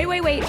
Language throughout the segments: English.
Wait.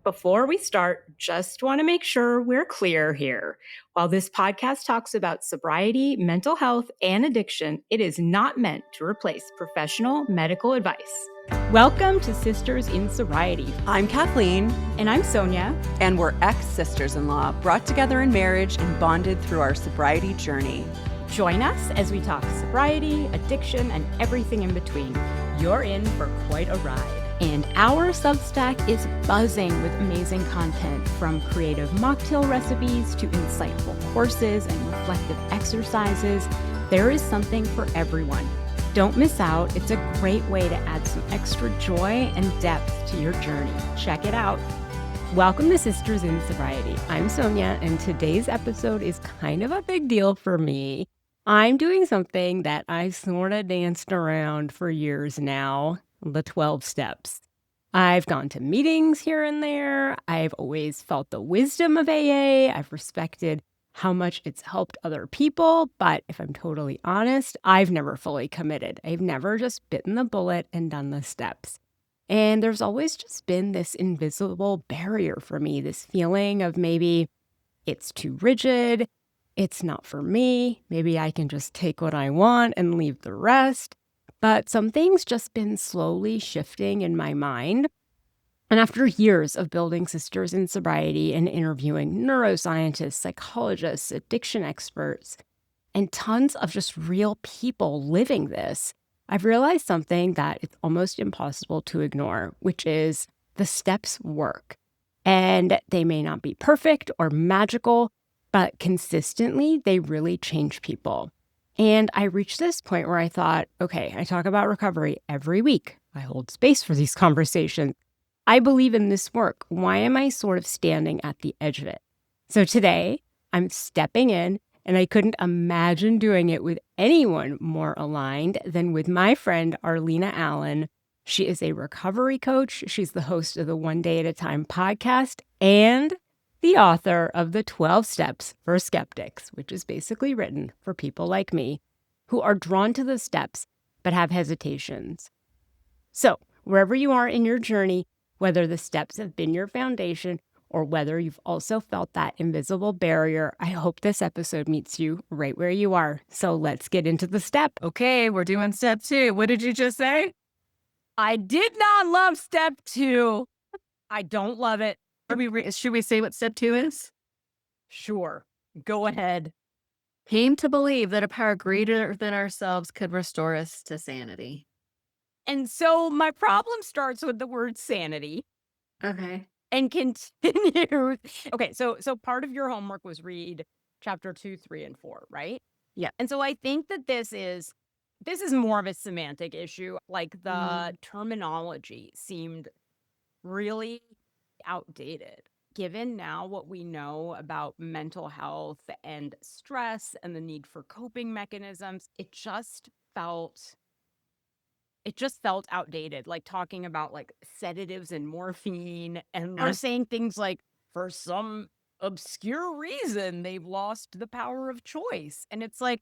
Before we start, just want to make sure we're clear here. While this podcast talks about sobriety, mental health, and addiction, it is not meant to replace professional medical advice. Welcome to Sisters in Sobriety. I'm Kathleen. And I'm Sonia. And we're ex-sisters-in-law, brought together in marriage and bonded through our sobriety journey. Join us as we talk sobriety, addiction, and everything in between. You're in for quite a ride. And our Substack is buzzing with amazing content, from creative mocktail recipes to insightful courses and reflective exercises. There is something for everyone. Don't miss out. It's a great way to add some extra joy and depth to your journey. Check it out. Welcome to Sisters in Sobriety. I'm Sonia, and today's episode is kind of a big deal for me. I'm doing something that I've sort of danced around for years now. The 12 steps. I've gone to meetings here and there. I've always felt the wisdom of AA. I've respected how much it's helped other people. But if I'm totally honest, I've never fully committed. I've never just bitten the bullet and done the steps. And there's always just been this invisible barrier for me, this feeling of maybe it's too rigid, it's not for me, maybe I can just take what I want and leave the rest. But something's just been slowly shifting in my mind. And after years of building Sisters in Sobriety and interviewing neuroscientists, psychologists, addiction experts, and tons of just real people living this, I've realized something that it's almost impossible to ignore, which is the steps work. And they may not be perfect or magical, but consistently, they really change people. And I reached this point where I thought, okay, I talk about recovery every week. I hold space for these conversations. I believe in this work. Why am I sort of standing at the edge of it? So today, I'm stepping in, and I couldn't imagine doing it with anyone more aligned than with my friend, Arlina Allen. She is a recovery coach. She's the host of the One Day at a Time podcast and the author of the 12 Steps for Skeptics, which is basically written for people like me who are drawn to the steps but have hesitations. So wherever you are in your journey, whether the steps have been your foundation or whether you've also felt that invisible barrier, I hope this episode meets you right where you are. So let's get into the step. Okay, we're doing step 2. What did you just say? I did not love step 2. I don't love it. Should we say what step 2 is? Sure. Go ahead. Came to believe that a power greater than ourselves could restore us to sanity. And so my problem starts with the word sanity. Okay. And continues. Okay, so part of your homework was read chapter 2, 3, and 4, right? Yeah. And so I think that this is more of a semantic issue. Like the terminology seemed really outdated. Given now what we know about mental health and stress and the need for coping mechanisms, it just felt outdated, like talking about like sedatives and morphine, and they're saying things like, for some obscure reason, they've lost the power of choice. And it's like,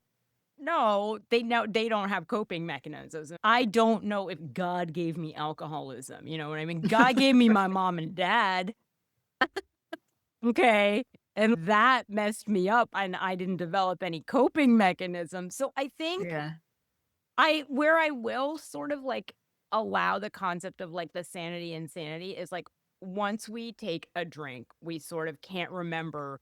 no, they don't have coping mechanisms. I don't know if God gave me alcoholism. You know what I mean? God gave me my mom and dad. Okay. And that messed me up, and I didn't develop any coping mechanisms. So I think where I will sort of like allow the concept of like the sanity and insanity is like, once we take a drink, we sort of can't remember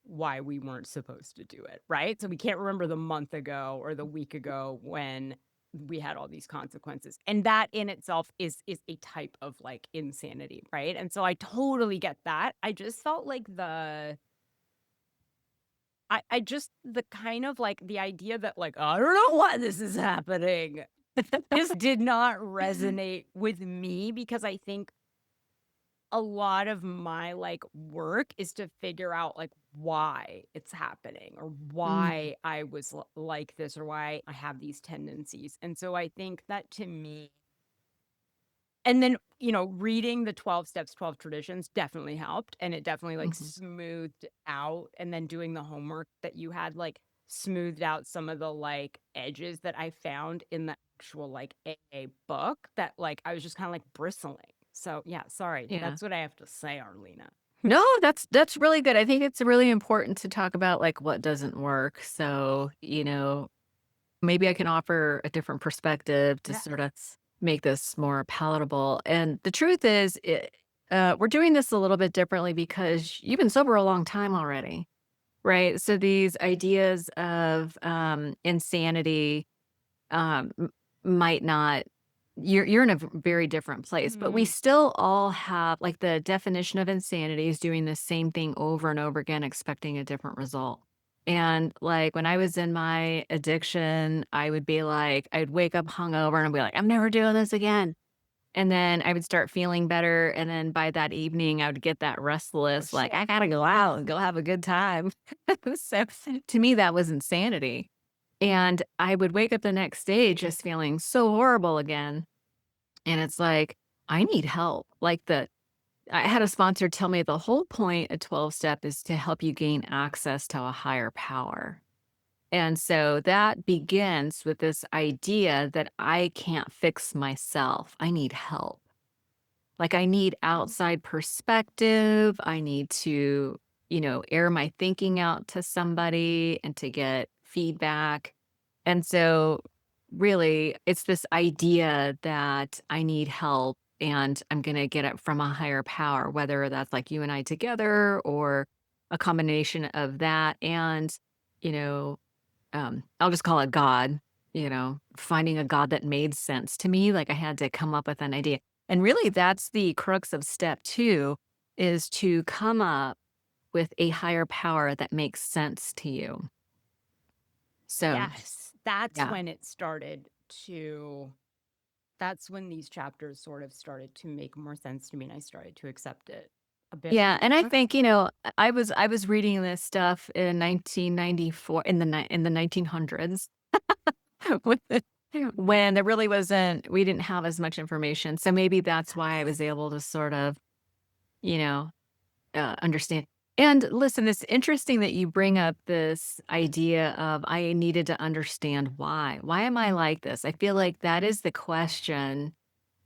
why we weren't supposed to do it, right? So we can't remember the month ago or the week ago when we had all these consequences. And that in itself is a type of like insanity, right? And so I totally get that. I just felt like the kind of like the idea that like, I don't know why this is happening. This did not resonate with me, because I think a lot of my like work is to figure out like why it's happening, or why I was like this, or why I have these tendencies. And so I think that to me, and then, you know, reading the 12 steps, 12 traditions definitely helped. And it definitely like smoothed out. And then doing the homework that you had like smoothed out some of the like edges that I found in the actual like AA book that like I was just kind of like bristling. So yeah, sorry. Yeah. That's what I have to say, Arlina. No, that's really good. I think it's really important to talk about like what doesn't work. So, maybe I can offer a different perspective to sort of Yes. make this more palatable. And the truth is, we're doing this a little bit differently because you've been sober a long time already, right? So these ideas of insanity m might not you're in a very different place, but we Mhm. still all have like, the definition of insanity is doing the same thing over and over again, expecting a different result. And, like, when I was in my addiction, I would be like I'd wake up hungover and I'd be like, "I'm never doing this again." And then I would start feeling better, and then by that evening, I would get that Oh, restless, like, shit. "I gotta go out and go have a good time." So, to me, that was insanity. And I would wake up the next day just feeling so horrible again. And it's like, I need help. I had a sponsor tell me the whole point of 12 step is to help you gain access to a higher power. And so that begins with this idea that I can't fix myself. I need help. Like I need outside perspective. I need to, air my thinking out to somebody and to get feedback. And so really it's this idea that I need help and I'm going to get it from a higher power, whether that's like you and I together or a combination of that and, you know, I'll just call it God, finding a God that made sense to me. Like I had to come up with an idea. And really, that's the crux of step two is to come up with a higher power that makes sense to you. So, Yes. That's yeah. when it started to that's when these chapters sort of started to make more sense to me and I started to accept it a bit Yeah, and I more. think, I was reading this stuff in 1994 in the 1900s with the when there really wasn't we didn't have as much information. So maybe that's why I was able to sort of, you know, understand. And listen, it's interesting that you bring up this idea of I needed to understand why. Why am I like this? I feel like that is the question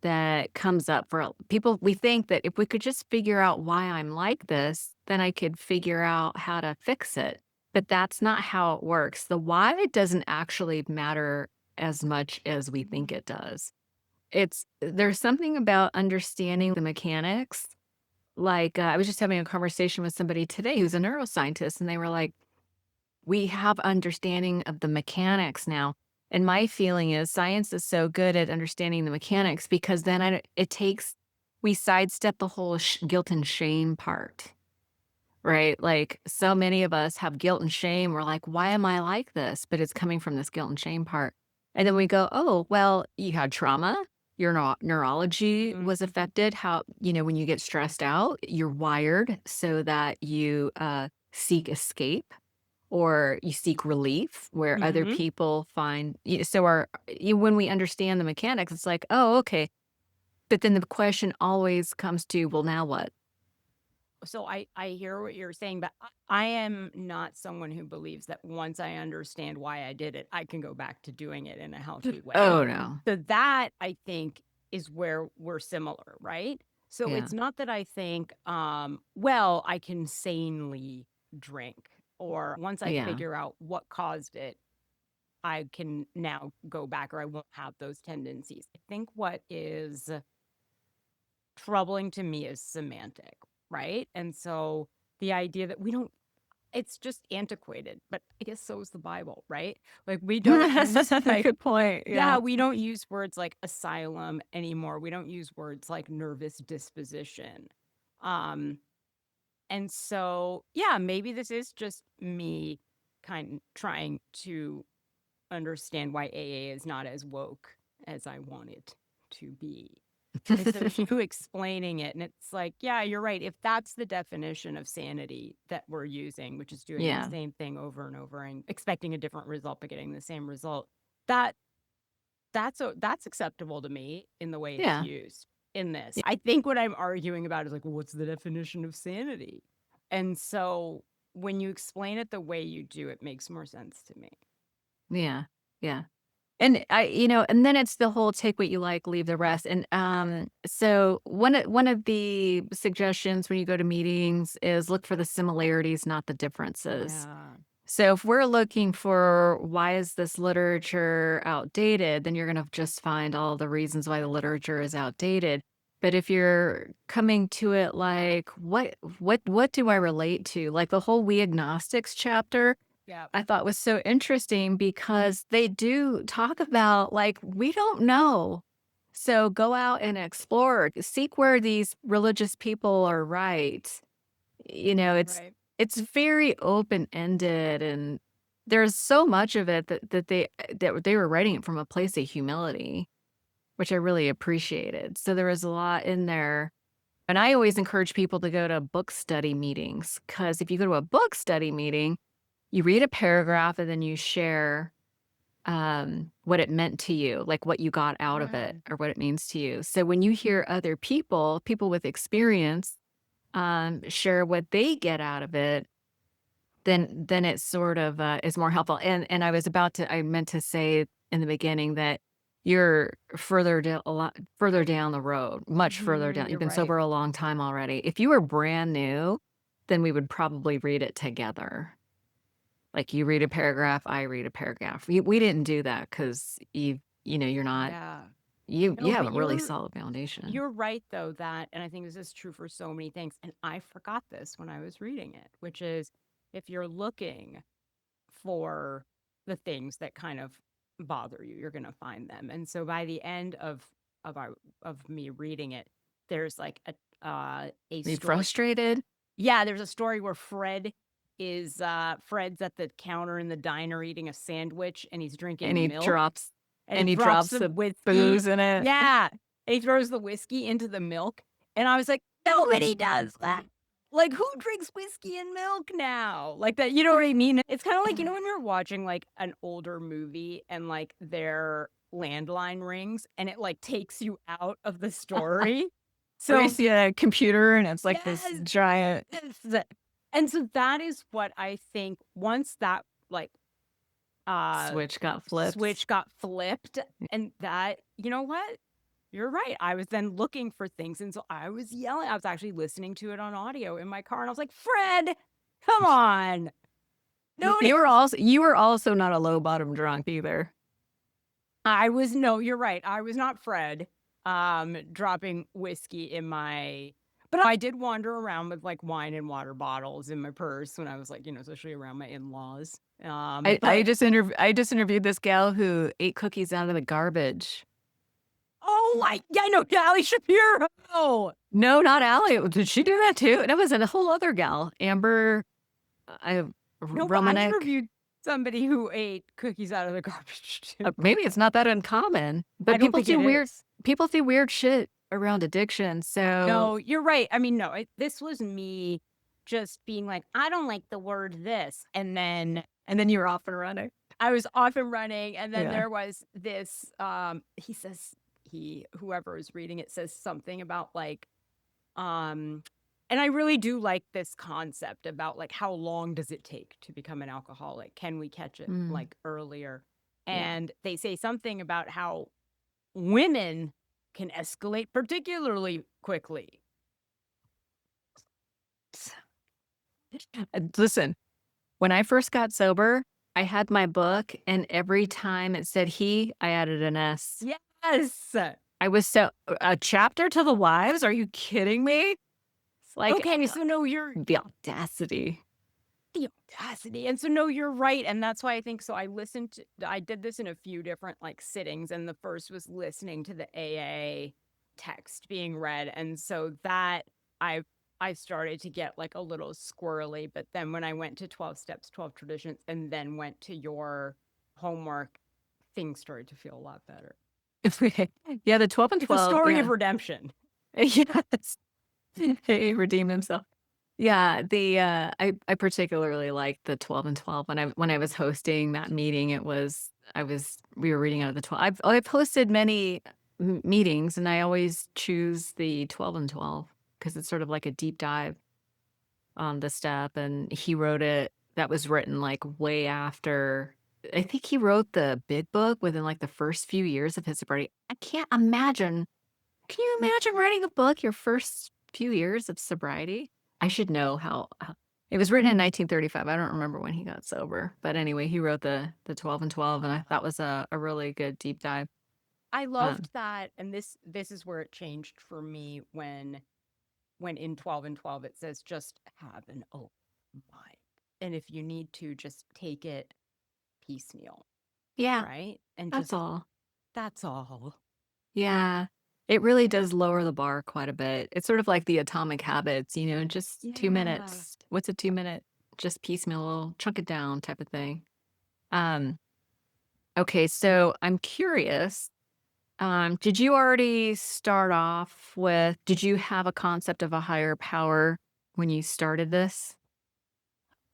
that comes up for people. We think that if we could just figure out why I'm like this, then I could figure out how to fix it. But that's not how it works. The why doesn't actually matter as much as we think Mhm. it does. There's something about understanding the mechanics I was just having a conversation with somebody today who's a neuroscientist, and they were like, "We have understanding of the mechanics now." And my feeling is science is so good at understanding the mechanics because then we sidestep the whole guilt and shame part, right? Like so many of us have guilt and shame. We're like, why am I like this? But it's coming from this guilt and shame part. And then we go, oh, well, you had trauma. Your neurology was Mhm. affected. When you get stressed out, you're wired so that you seek escape or you seek relief where other Mhm. people find. When we understand the mechanics, it's like, oh, okay. But then the question always comes to, well, now what? So I hear what you're saying, but I am not someone who believes that once I understand why I did it, I can go back to doing it in a healthy way. Oh, no. So that I think is where we're similar, right? So Yeah. it's not that I think, well, I can sanely drink, or once I Yeah. figure out what caused it, I can now go back or I won't have those tendencies. I think what is troubling to me is semantic, right? And so the idea that we don't it's just antiquated, but I guess so is the Bible, right? Like we don't use like Good point. yeah, Yeah. we don't use words like asylum anymore. We don't use words like nervous disposition. Um and so yeah, maybe this is just me kind of trying to understand why AA is not as woke as I want it to be. And so you explaining it, and it's like, yeah, you're right. If that's the definition of sanity that we're using, which is doing the Yeah. same thing over and over and expecting a different result but getting the same result, that that's acceptable to me in the way it's Yeah. used in this. I think what I'm arguing about is like, well, what's the definition of sanity? And so when you explain it the way you do, it makes more sense to me. Yeah. Yeah. And and then it's the whole take what you like, leave the rest. And so one of the suggestions when you go to meetings is look for the similarities, not the differences. Yeah. So if we're looking for why is this literature outdated, then you're going to just find all the reasons why the literature is outdated. But if you're coming to it like what do I relate to? Like the whole We Agnostics chapter, Yeah. I thought was so interesting because they do talk about like we don't know. So go out and explore, seek where these religious people are right. It's Right. it's very open-ended, and there's so much of it that they were writing it from a place of humility, which I really appreciated. So there was a lot in there. And I always encourage people to go to book study meetings because if you go to a book study meeting, you read a paragraph and then you share what it meant to you, like what you got out of Yeah. it or what it means to you. So when you hear other people with experience, share what they get out of it, then it sort of is more helpful. And I meant to say in the beginning that you're a lot further down the road, much further down. You're You've been right. sober a long time already. If you were brand new, then we would probably read it together. Like you read a paragraph, I read a paragraph. We didn't do that because you're not Yeah. you No, have but a really solid foundation. you're right though that, and I think this is true for so many things, and I forgot this when I was reading it, which is if you're looking for the things that kind of bother you, you're going to find them. And so by the end of our of me reading it, there's like a Are you story. frustrated? Yeah, there's a story where Fred's at the counter in the diner eating a sandwich and he's And drinking he milk drops and he and he drops drops some the whiskey. booze in it. Yeah. And he throws the whiskey into the milk. And I was like, nobody does that. Like, who drinks whiskey and milk now? Like that, you know what I mean? It's kind of like, when you're watching like an older movie and like their landline rings and it like takes you out of the story. Or you So, see a computer and it's like this yes. giant And so that is what I think once that like switch got flipped. switch got flipped and that, you know what? You're right. I was then looking for things. And so I was yelling. I was actually listening to it on audio in my car. And I was like, Fred, come on. No, You were also not a low bottom drunk either. no, you're right. I was not Fred dropping whiskey in my, but I did wander around with like wine and water bottles in my purse when I was like, especially around my in-laws. I just interviewed this gal who ate cookies out of the garbage. Oh, yeah, I know, Allie Shapiro. No, not Allie. Did she do that too? And it was a whole other gal, Amber. No, but I Romanek. interviewed somebody who ate cookies out of the garbage too. Maybe it's not that uncommon, but I don't people think do it weird. is. People do weird shit around addiction. So No, you're right. I mean, no, this was me just being like, I don't like the word this. And then you were off and running. I was off and running. And then Yeah. there was this, whoever is reading it says something about like, and I really do like this concept about like, how long does it take to become an alcoholic? Can we catch it like earlier? Yeah. And they say something about how women can escalate particularly quickly. Listen, when I first got sober, I had my book, and every time it said he, I added an S. Yes. I was a chapter to the wives? Are you kidding me? It's like, Okay, so no, the audacity. And so no, you're right. And that's why I think so. I did this in a few different like sittings, and the first was listening to the AA text being read. And so that I started to get like a little squirrely, but then when I went to 12 steps, 12 traditions, and then went to your homework, things started to feel a lot better. Yeah, the 12 and 12. The story of redemption. Yes. He redeemed himself. Yeah, I particularly liked the 12 and 12 when I was hosting that meeting. We were reading out of the 12. I've hosted many meetings, and I always choose the 12 and 12 because it's sort of like a deep dive on the step. And he wrote it. That was written like way after I think he wrote the big book within like the first few years of his sobriety. I can't imagine. Can you imagine writing a book your first few years of sobriety? I should know how it was written in 1935. I don't remember when he got sober. But anyway, he wrote the 12 and 12, and I thought was a really good deep dive. I Um, loved that, and this is where it changed for me when in 12 and 12 it says just have an open mind. And if you need to, just take it piecemeal, yeah, right? And that's just all. that's all. Yeah. It really does lower the bar quite a bit. It's sort of like the atomic habits, just 2 Yeah. minutes. What's a 2 minute? Just piecemeal, chunk it down type of thing. Um, okay, so I'm curious. Did you already start off with, did you have a concept of a higher power when you started this?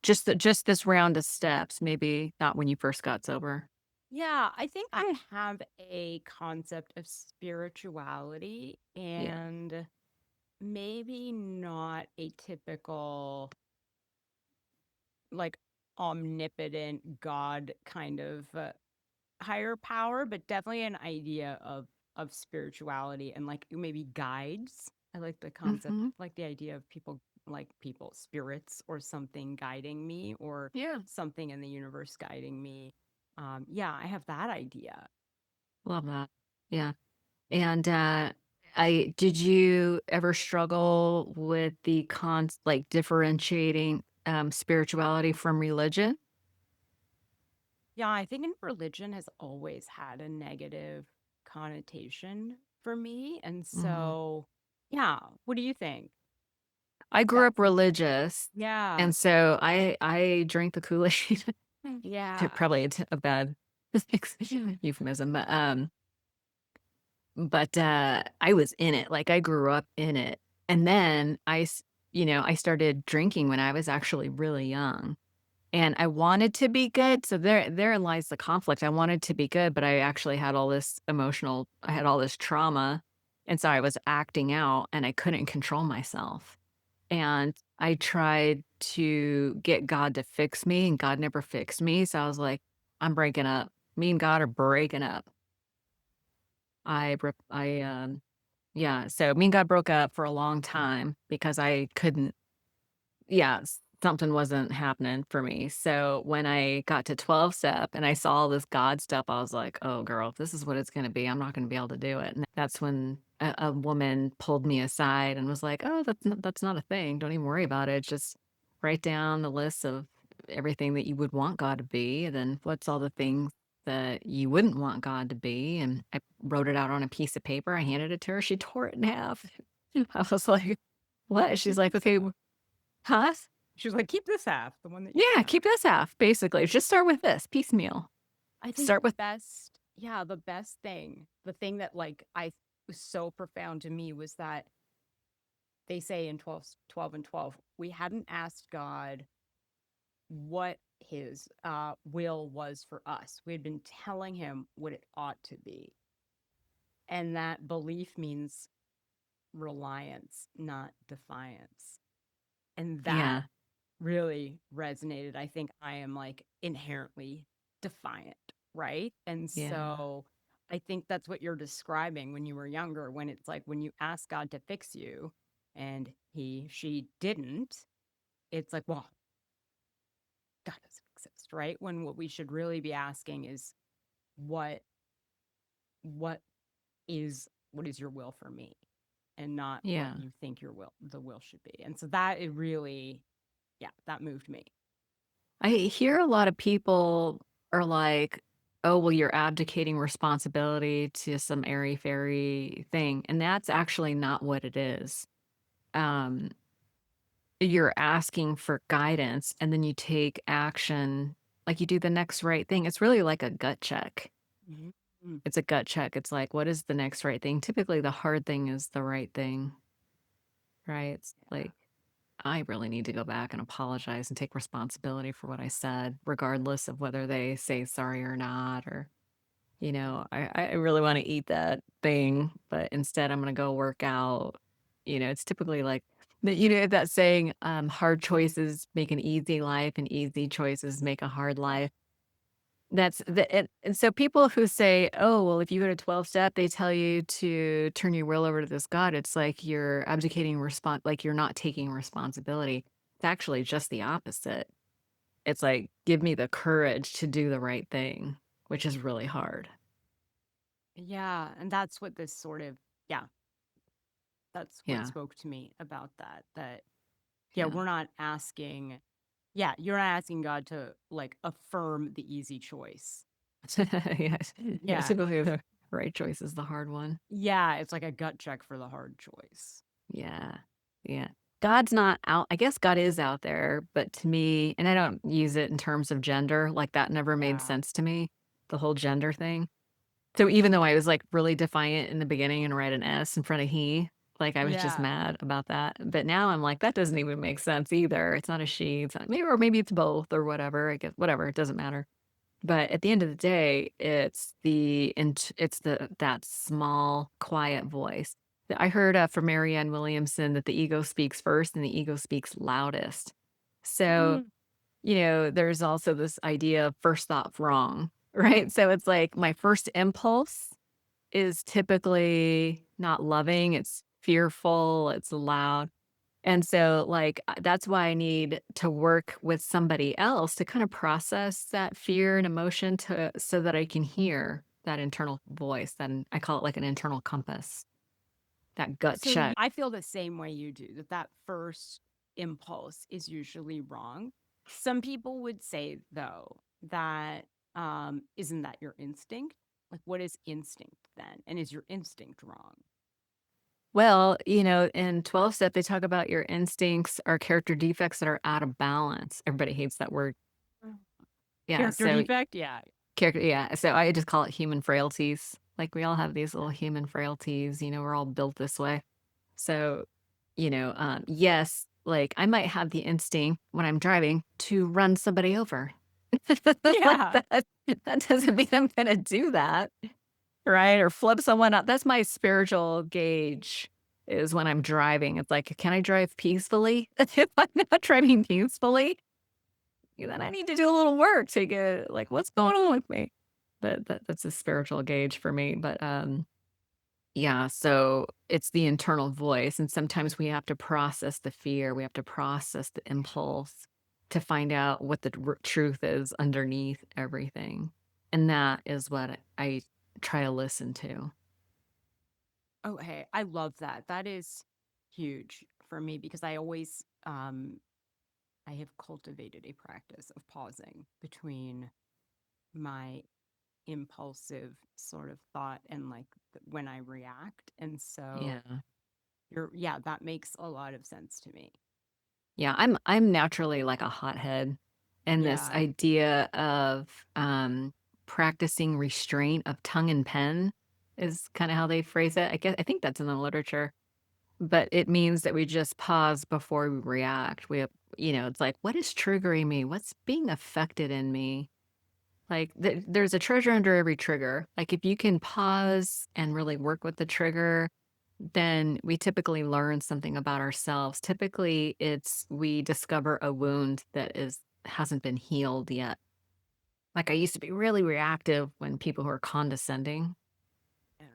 Just this round of steps, maybe not when you first got sober. Yeah, I think I have a concept of spirituality Yeah. and maybe not a typical like omnipotent God kind of higher power, but definitely an idea of spirituality and like maybe guides. I like the concept, Hmm. like the idea of people, spirits or something guiding me or Yeah. something in the universe guiding me. Yeah, I have that idea. Love that. Yeah. And, I did you ever struggle with the like, differentiating, spirituality from religion? Yeah, I think in religion has always had a negative connotation for me. And Mhm. so, yeah, what do you think? I grew up That's religious, yeah. and so I drank the Kool-Aid. Yeah. Probably a bad euphemism, but I was in it, like, I grew up in it, and then I started drinking when I was actually really young. And I wanted to be good, so therein lies the conflict. I wanted to be good, but I actually had all this I had all this trauma, and so I was acting out, and I couldn't control myself. And I tried to get God to fix me, and God never fixed me, so I was like, "I'm breaking up. Me and God are breaking up." Yeah, so me and God broke up for a long time because I couldn't. Yeah, something wasn't happening for me. So when I got to 12 step and I saw all this God stuff, I was like, "Oh, girl, if this is what it's gonna be, I'm not gonna be able to do it." And that's when a woman pulled me aside and was like, "Oh, that's not a thing. Don't even worry about it. Just write down the list of everything that you would want God to be, and then what's all the things that you wouldn't want God to be." And I wrote it out on a piece of paper. I handed it to her. She tore it in half. I was like, "What?" She's Keep like, this "Okay, half. huh?" She was like, keep this half, the one that you Yeah, want. keep this half, basically. Just start with this, piecemeal. I think Start the with best, yeah, the best thing, the thing that like I was so profound to me was that they say in 12 and 12, we hadn't asked God what his will was for us. We had been telling him what it ought to be. And that belief means reliance, not defiance. And that yeah, really resonated. I think I am like inherently defiant, right? And yeah, so I think that's what you're describing when you were younger, when it's like when you ask God to fix you and she didn't, it's like, well, God doesn't exist, right? When what we should really be asking is what what what is your will for me and not what yeah. you think the will should be. And so that it really, yeah, that moved me. I hear a lot of people are like, "Oh, well, you're abdicating responsibility to some airy-fairy thing," and that's actually not what it is. Um, you're asking for guidance, and then you take action, like you do the next right thing. It's really like a gut check. Mhm. Mm. It's a gut check. It's like, what is the next right thing? Typically, the hard thing is the right thing, right? It's Yeah. like, I really need to go back and apologize and take responsibility for what I said, regardless of whether they say sorry or not. Or, I really want to eat that thing, but instead I'm going to go work out. It's typically like, that saying, hard choices make an easy life and easy choices make a hard life. And so people who say, "Oh, well, if you go to 12 step, they tell you to turn your will over to this God," it's like you're abdicating like you're not taking responsibility. It's actually just the opposite. It's like, give me the courage to do the right thing, which is really hard. Yeah, and that's what this sort of, yeah, that's what Yeah. spoke to me about that yeah, Yeah. we're not asking, yeah, you're not asking God to like affirm the easy choice. Yes. Yeah, Yeah. typically the right choice is the hard one. Yeah, it's like a gut check for the hard choice. Yeah. Yeah. God's not out. I guess God is out there, but to me, and I don't use it in terms of gender, like that never made Yeah. sense to me, the whole gender thing. So even though I was like really defiant in the beginning and write an S in front of he, like I was just Yeah. mad about that. But now I'm like, that doesn't even make sense either. It's not a she. It's not maybe, or maybe it's both or whatever. I guess whatever. It doesn't matter. But at the end of the day, it's that small, quiet voice. I heard from Marianne Williamson that the ego speaks first and the ego speaks loudest. So, Mm. there's also this idea of first thought wrong, right? So it's like my first impulse is typically not loving, it's fearful, it's loud. And so, like, that's why I need to work with somebody else to kind of process that fear and emotion so that I can hear that internal voice. Then I call it like an internal compass, that gut So check. I feel the same way you do, that first impulse is usually wrong. Some people would say though that isn't that your instinct? Like what is instinct then? And is your instinct wrong? Well, in 12 step, they talk about your instincts are character defects that are out of balance. Everybody hates that word. Mm. Yeah. Character So, defect? Yeah. character, yeah. So I just call it human frailties. Like we all have these little human frailties, we're all built this way. So, yes, like I might have the instinct when I'm driving to run somebody over. Like Yeah. that doesn't mean I'm gonna do that, right? Or flip someone up. That's my spiritual gauge is when I'm driving. It's like, can I drive peacefully? If I'm not driving peacefully, then I need to do a little work to get like, what's going on with me? But that's a spiritual gauge for me. But yeah, so it's the internal voice, and sometimes we have to process the fear, we have to process the impulse to find out what the truth is underneath everything. And that is what I try to listen to. Oh, hey, I love that. That is huge for me because I have cultivated a practice of pausing between my impulsive sort of thought and like when I react. And so Yeah. yeah, that makes a lot of sense to me. Yeah, I'm naturally like a hothead, and this Yeah. idea of practicing restraint of tongue and pen is kind of how they phrase it. I think that's in the literature. But it means that we just pause before we react. We have, it's like, what is triggering me? What's being affected in me? Like, there's a treasure under every trigger. Like, if you can pause and really work with the trigger, then we typically learn something about ourselves. Typically, it's we discover a wound that hasn't been healed yet. Like, I used to be really reactive when people who are condescending. Yeah.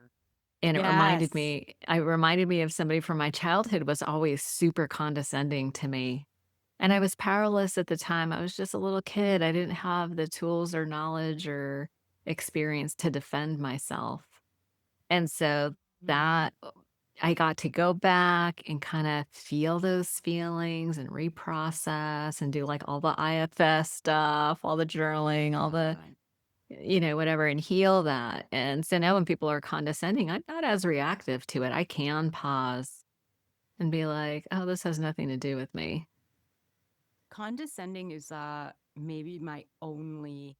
And Yes. it reminded me of somebody from my childhood was always super condescending to me. And I was powerless at the time. I was just a little kid. I didn't have the tools or knowledge or experience to defend myself. And so Mm. that I got to go back and kind of feel those feelings and reprocess and do like all the IFS stuff, all the journaling, all the God. whatever, and heal that. And so now when people are condescending, I'm not as reactive to it. I can pause and be like, oh, this has nothing to do with me. Condescending is maybe my only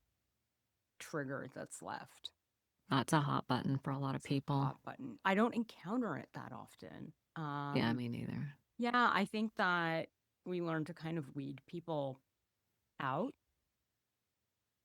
trigger that's left. That's a hot button for a lot of It's a people. hot button. I don't encounter it that often. Yeah, me neither. Yeah, I think that we learn to kind of weed people out.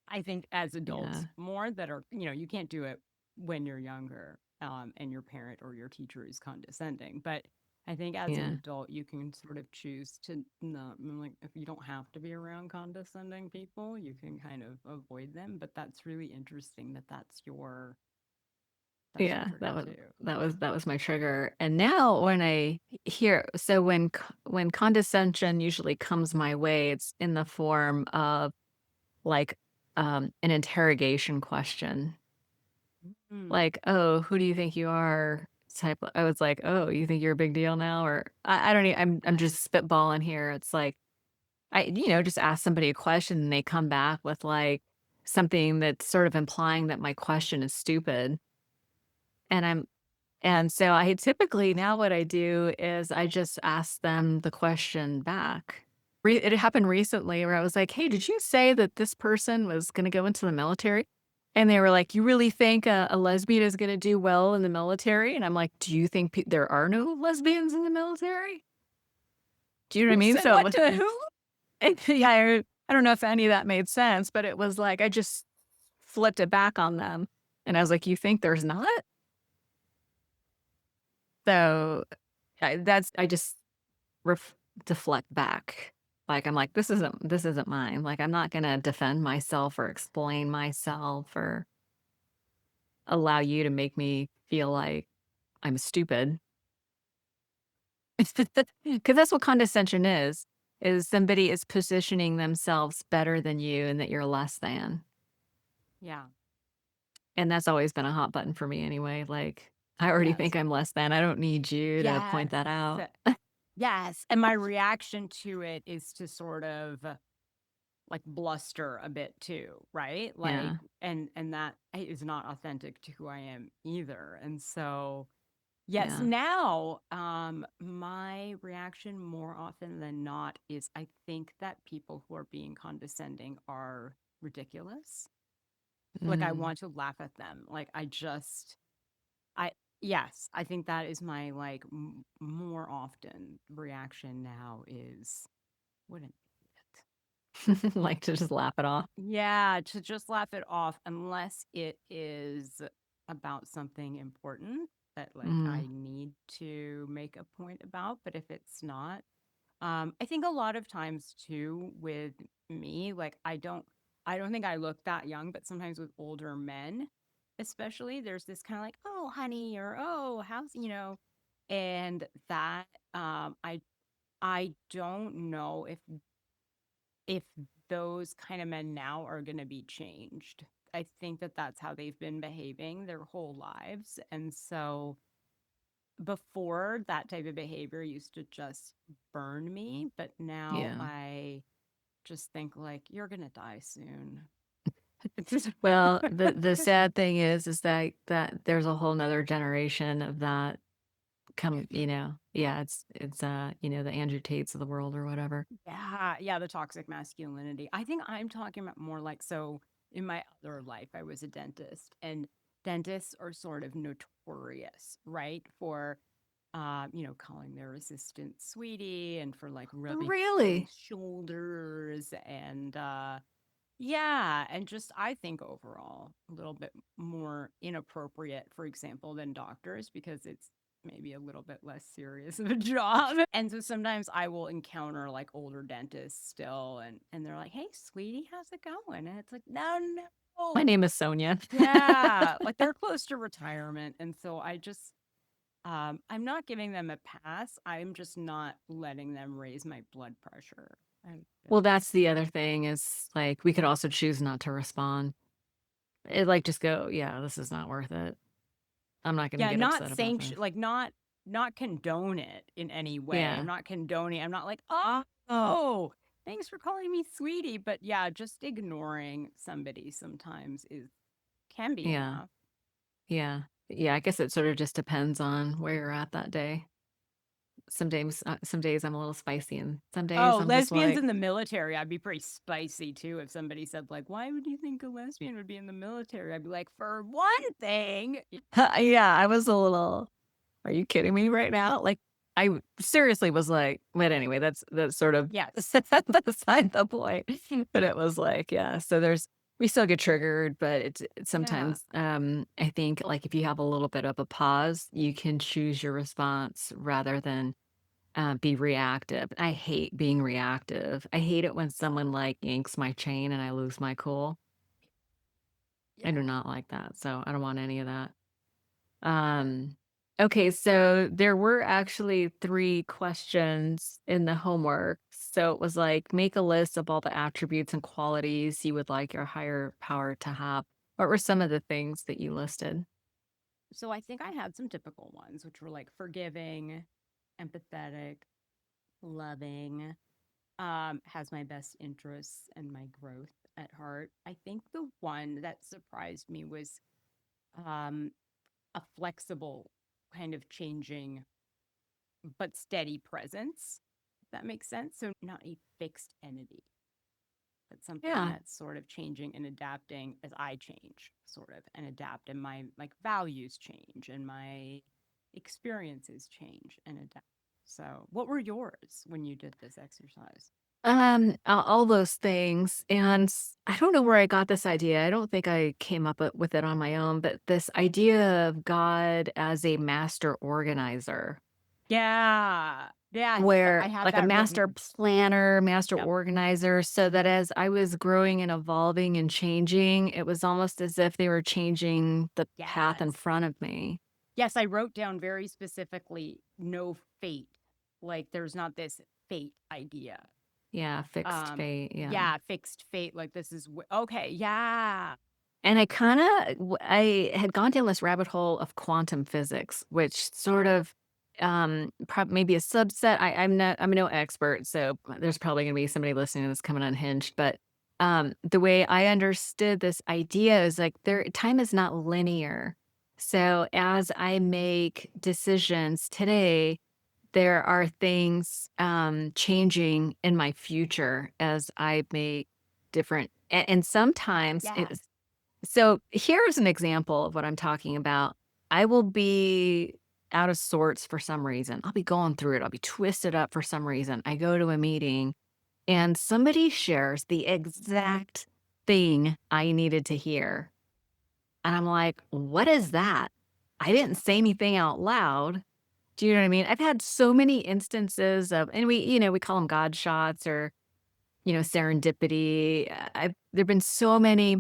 I think as Yeah. adults more that are, you can't do it when you're younger, and your parent or your teacher is condescending. But I think as an Yeah. adult, you can sort of choose to not, like, if you don't have to be around condescending people, you can kind of avoid them. But that's really interesting that that's your Yeah, trigger too. that was my trigger. And now when I hear so when condescension usually comes my way, it's in the form of like an interrogation question. Mm. Like, "Oh, who do you think you are?" I was like, "Oh, you think you're a big deal now?" Or I don't I'm just spitballing here. It's like just ask somebody a question and they come back with like something that's sort of implying that my question is stupid. And so I typically now what I do is I just ask them the question back. It happened recently where I was like, "Hey, did you say that this person was going to go into the military?" And they were like, "You really think a lesbian is going to do well in the military?" And I'm like, "Do you think there are no lesbians in the military?" Do you know what I You mean? said So what to who? yeah, I don't know if any of that made sense, but it was like I just flipped it back on them. And I was like, "You think there's not?" So I just deflect back. Like I'm like, this isn't mine. Like I'm not gonna defend myself or explain myself or allow you to make me feel like I'm stupid. Because that's what condescension is somebody is positioning themselves better than you and that you're less than. Yeah. And that's always been a hot button for me anyway. Like I already Yes. think I'm less than. I don't need you to point Yes. that out. Yes. And my reaction to it is to sort of like bluster a bit too, right? Like, Yeah. and that is not authentic to who I am either. And so, yes, Yeah. now my reaction more often than not is I think that people who are being condescending are ridiculous. Like I Mm. want to laugh at them. Like I yes, I think that is my like more often reaction now is what an idiot. Like to just laugh it off. Yeah, to just laugh it off unless it is about something important that like Mm. I need to make a point about. But if it's not, I think a lot of times too with me, like I don't think I look that young, but sometimes with older men, especially, there's this kind of like, oh, honey, or oh, how's and that I don't know if those kind of men now are going to be changed. I think that that's how they've been behaving their whole lives. And so before that type of behavior used to just burn me, but now Yeah. I just think like you're going to die soon. Well, the sad thing is that there's a whole nother generation of that yeah, the Andrew Tates of the world or whatever. Yeah, yeah, the toxic masculinity. I think I'm talking about more like so in my other life, I was a dentist, and dentists are sort of notorious, right? For calling their assistant sweetie and for like rubbing Really? people's shoulders and yeah, and just I think overall a little bit more inappropriate, for example, than doctors because it's maybe a little bit less serious of a job. And so sometimes I will encounter like older dentists still and they're like, "Hey, sweetie, how's it going?" And it's like, "No, My no." name is Sonia. Yeah, like they're close to retirement and so I just I'm not giving them a pass. I'm just not letting them raise my blood pressure. I'm Well, that's the other thing is, like, we could also choose not to respond. Like, just go, "Yeah, this is not worth it. I'm not gonna Yeah, get not upset about sanction, this." like not condone it in any way. I'm Yeah. not condoning. I'm not like, oh, thanks for calling me sweetie. But yeah, just ignoring somebody sometimes is can be Yeah. enough. Yeah. Yeah, I guess it sort of just depends on where you're at that day. Some days I'm a little spicy, and some days Oh, I'm just lesbians like in the military, I'd be pretty spicy too. If somebody said like, "Why would you think a lesbian would be in the military?" I'd be like, "For one thing, yeah, I was a little, "Are you kidding me right now?" Like, seriously was like but anyway, that's sort of yes, beside the point. But it was like, yeah, so we still get triggered, but it's Yeah. sometimes, I think, like, if you have a little bit of a pause, you can choose your response rather than, be reactive. I hate being reactive. I hate it when someone, like, yanks my chain and I lose my cool. I do Yeah. not like that, so I don't want any of that. Um, okay, so there were actually 3 questions in the homework. So it was like, make a list of all the attributes and qualities you would like your higher power to have. What were some of the things that you listed? So I think I had some typical ones, which were like forgiving, empathetic, loving, has my best interests and my growth at heart. I think the one that surprised me was um, a flexible, kind of changing but steady presence. If that makes sense. So not a fixed entity, but something Yeah. that's sort of changing and adapting as I change, sort of, and adapt, and my like values change and my experiences change and adapt. So, what were yours when you did this exercise? All those things. And I don't know where I got this idea. I don't think I came up with it on my own, but this idea of God as a master organizer. Yeah. Yes, I Where had like a that master written. planner, master Yep. organizer, so that as I was growing and evolving and changing, it was almost as if they were changing the path in Yes. front of me. Yes, I wrote down very specifically no fate. Like there's not this fate idea. Yeah, fixed fate, yeah. Yeah, fixed fate. Like this is okay. Yeah. And I had gone down this rabbit hole of quantum physics, which sort of, maybe a subset. I'm no expert, so there's probably gonna be somebody listening that's coming unhinged, but, the way I understood this idea is like time is not linear. So as I make decisions today, there are things, changing in my future as I make different and sometimes Yes. it's so here's an example of what I'm talking about. I will be out of sorts for some reason. I'll be going through it. I'll be twisted up for some reason. I go to a meeting and somebody shares the exact thing I needed to hear. And I'm like, what is that? I didn't say anything out loud. Do you know what I mean? I've had so many instances of, and we call them God shots or serendipity. There've been so many.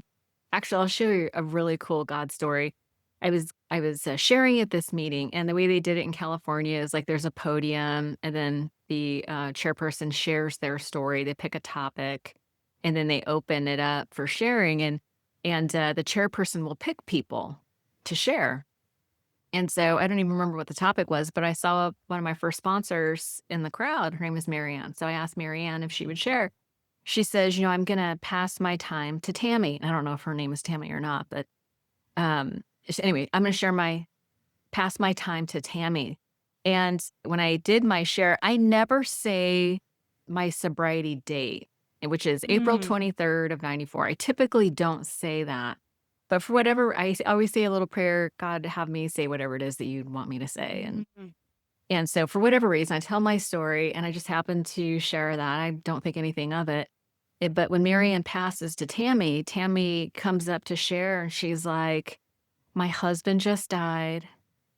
Actually, I'll show you a really cool God story. I was sharing at this meeting, and the way they did it in California is like there's a podium, and then the chairperson shares their story. They pick a topic, and then they open it up for sharing, and the chairperson will pick people to share. And so I don't even remember what the topic was, but I saw one of my first sponsors in the crowd. Her name was Marianne. So I asked Marianne if she would share. She says, I'm going to pass my time to Tammy. I don't know if her name is Tammy or not, but anyway, I'm going to pass my time to Tammy. And when I did my share, I never say my sobriety date, which is April Mm, 23rd of 94. I typically don't say that. But for whatever, always say a little prayer, God, have me say whatever it is that you'd want me to say. mm, And so for whatever reason, I tell my story and I just happen to share that. I don't think anything of it. But when Marianne passes to Tammy, Tammy comes up to share and she's like, my husband just died.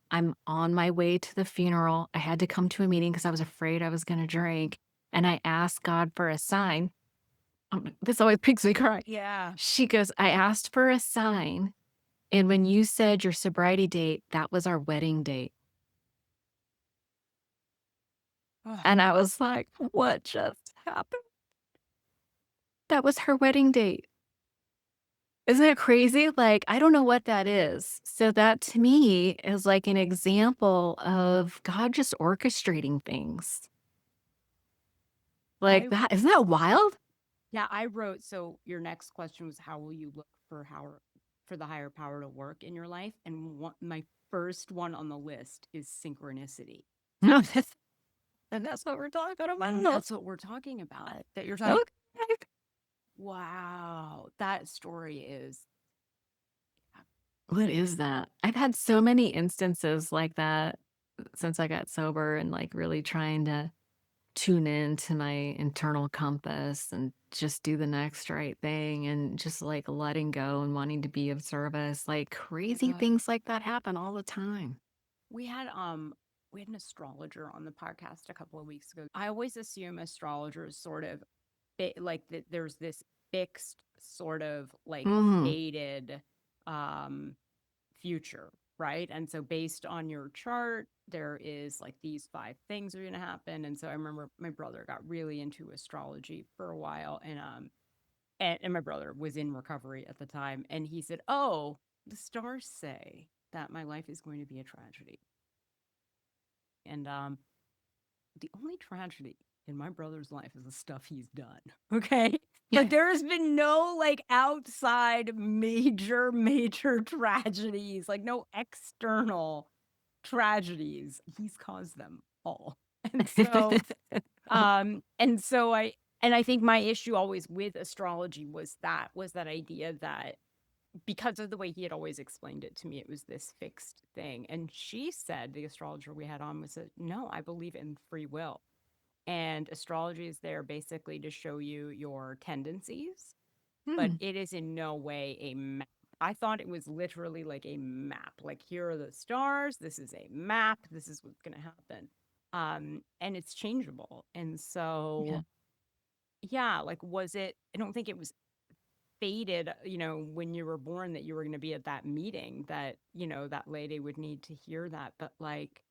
I'm on my way to the funeral. I had to come to a meeting because I was afraid I was going to drink. And I asked God for a sign. This always makes me cry. yeah. She goes, I asked for a sign. And when you said your sobriety date, that was our wedding date. Ugh, And I was like, what just happened? That was her wedding date. Isn't it crazy? Like, I don't know what that is. So that to me is like an example of God just orchestrating things. Like I that. Isn't that wild? yeah, I wrote, so your next question was how will you look for the higher power to work in your life? And my first one on the list is synchronicity. No, that's what we're talking And about. that's what we're talking about. That you're talking. Okay. Wow, that story is What is that? I've had so many instances like that since I got sober and like really trying to tune in to my internal compass and just do the next right thing and just like letting go and wanting to be of service. Like crazy God. things like that happen all the time. We had we had an astrologer on the podcast a couple of weeks ago. I always assume astrologers sort of like that there's this fixed sort of like Hmm. fated um future, right? And so based on your chart, there is like these five things are going to happen. And so I remember my brother got really into astrology for a while, and my brother was in recovery at the time, and he said, "Oh, the stars say that my life is going to be a tragedy." And the only tragedy in my brother's life is the stuff he's done. Okay. Yeah. Like there has been no like outside major tragedies, like no external tragedies. He's caused them all. And so, and I think my issue always with astrology was that idea that because of the way he had always explained it to me, it was this fixed thing. And she said, the astrologer we had on was that, no, I believe in free will. And astrology is there basically to show you your tendencies, but Hmm. it is in no way a map. I thought it was literally like a map. Like here are the stars. This is a map. This is what's going to happen. And it's changeable. And Yeah. so, yeah, like was it? I don't think it was fated, when you were born that you were going to be at that meeting that, that lady would need to hear that. But like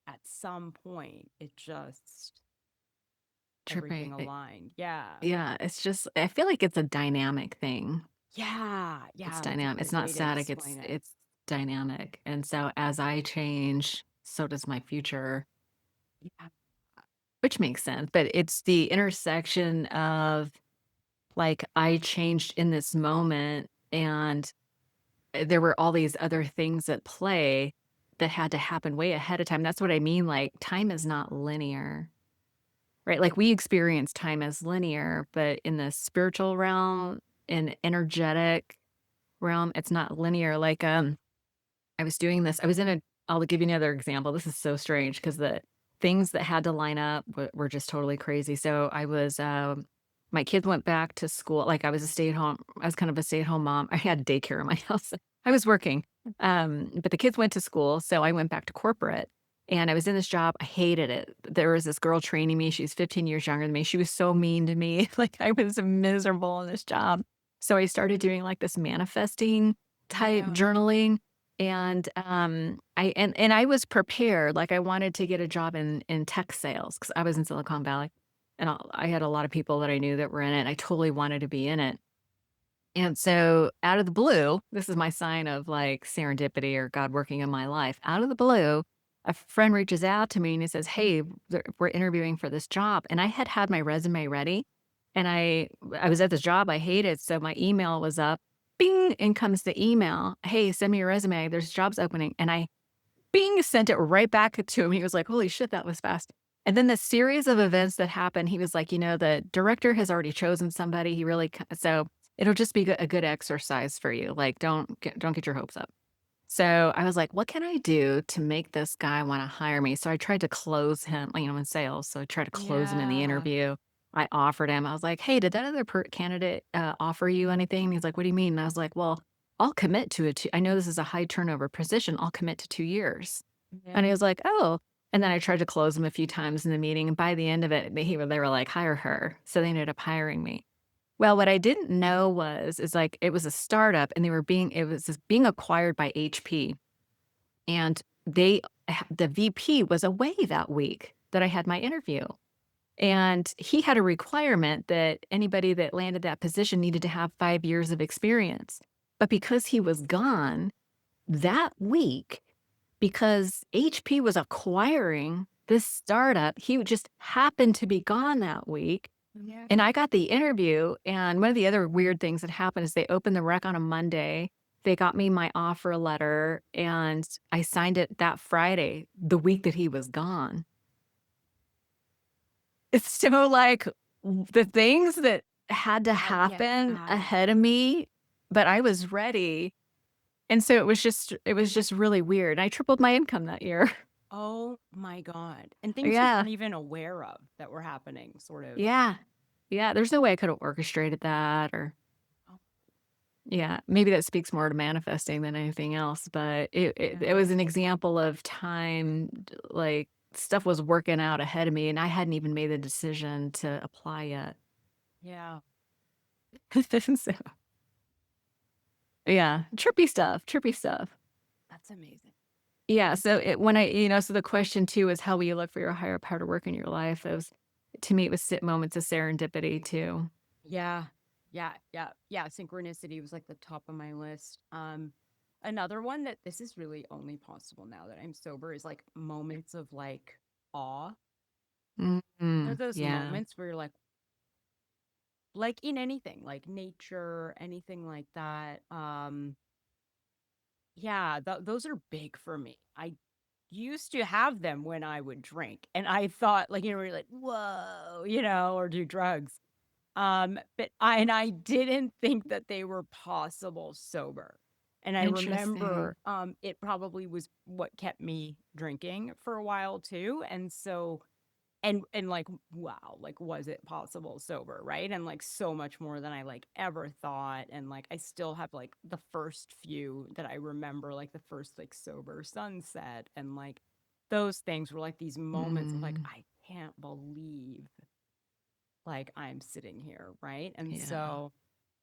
at some point, it just everything Tripping. aligned. Yeah. Yeah. It's just, I feel like it's a dynamic thing. Yeah. It's Yeah. That's a dynamic. It's great not way to static. explain it. It's dynamic. And so as I change, so does my future, Yeah. which makes sense. But it's the intersection of like I changed in this moment and there were all these other things at play that had to happen way ahead of time. That's what I mean. Like time is not linear, right? Like we experience time as linear, but in the spiritual realm and energetic realm, it's not linear. Like, I was doing this. I was in a I'll give you another example. This is so strange because the things that had to line up were just totally crazy. So I was, my kids went back to school. Like I was kind of a stay-at-home mom. I had daycare in my house. I was working, but the kids went to school. So I went back to corporate and I was in this job. I hated it. There was this girl training me. She's 15 years younger than me. She was so mean to me. Like I was miserable in this job. So I started doing like this manifesting type Yeah. journaling and, I was prepared, like, I wanted to get a job in tech sales because I was in Silicon Valley, and I had a lot of people that I knew that were in it, I totally wanted to be in it, and so, out of the blue, this is my sign of, like, serendipity or God working in my life. Out of the blue, a friend reaches out to me and he says, "Hey, we're interviewing for this job," and I had my resume ready, and I was at this job I hated, so my email was up. Bing! In comes the email. "Hey, send me your resume. There's jobs opening." And I, bing, sent it right back to him. He was like, "Holy shit, that was fast." And then the series of events that happened, he was like, "The director has already chosen somebody. He really so it'll just be a good exercise for you. Like, don't get your hopes up." So I was like, "What can I do to make this guy want to hire me?" So I tried to close him, in sales. So I tried to close him in the Yeah. interview. I offered him. I was like, "Hey, did that other candidate offer you anything?" And he's like, "What do you mean?" And I was like, "Well, I'll commit to it. I know this is a high turnover position. I'll commit to 2 years." And he Yeah. was like, "Oh." And then I tried to close him a few times in the meeting. And by the end of it, they were like, "Hire her." So they ended up hiring me. Well, what I didn't know is like it was a startup and it was just being acquired by HP. And the VP was away that week that I had my interview. And he had a requirement that anybody that landed that position needed to have 5 years of experience. But because he was gone that week, because HP was acquiring this startup, he just happened to be gone that week. Yeah. And I got the interview, and one of the other weird things that happened is they opened the rec on a Monday. They got me my offer letter, and I signed it that Friday, the week that he was gone. It's so like the things that had to Yeah. happen ahead of me, but I was ready. And so it was just really weird. I tripled my income that year. Oh my God. And things you Yeah. weren't even aware of that were happening, sort of. Yeah. Yeah. There's no way I could have orchestrated that or Oh, yeah, maybe that speaks more to manifesting than anything else, but it yeah. was an example of time, like stuff was working out ahead of me and I hadn't even made the decision to apply yet. Yeah. So, yeah, trippy stuff, trippy stuff. That's amazing. Yeah, so so the question too is how will you look for your higher power to work in your life? Those, to me, it was moments of serendipity too. Yeah. Yeah. Yeah. Yeah. Synchronicity was like the top of my list. Another one that this is really only possible now that I'm sober is like moments of like awe. There are those Yeah, moments where you're like in anything, like nature, anything like that. Yeah, those are big for me. I used to have them when I would drink, and I thought, like, you're like, whoa, or do drugs. But I didn't think that they were possible sober. And I interesting. remember it probably was what kept me drinking for a while too. And so and like, wow, like, was it possible sober, right? And like so much more than I like ever thought. And like I still have like the first few that I remember, like the first like sober sunset, and like those things were like these moments of like, Mm, I can't believe like I'm sitting here, right? And yeah. so,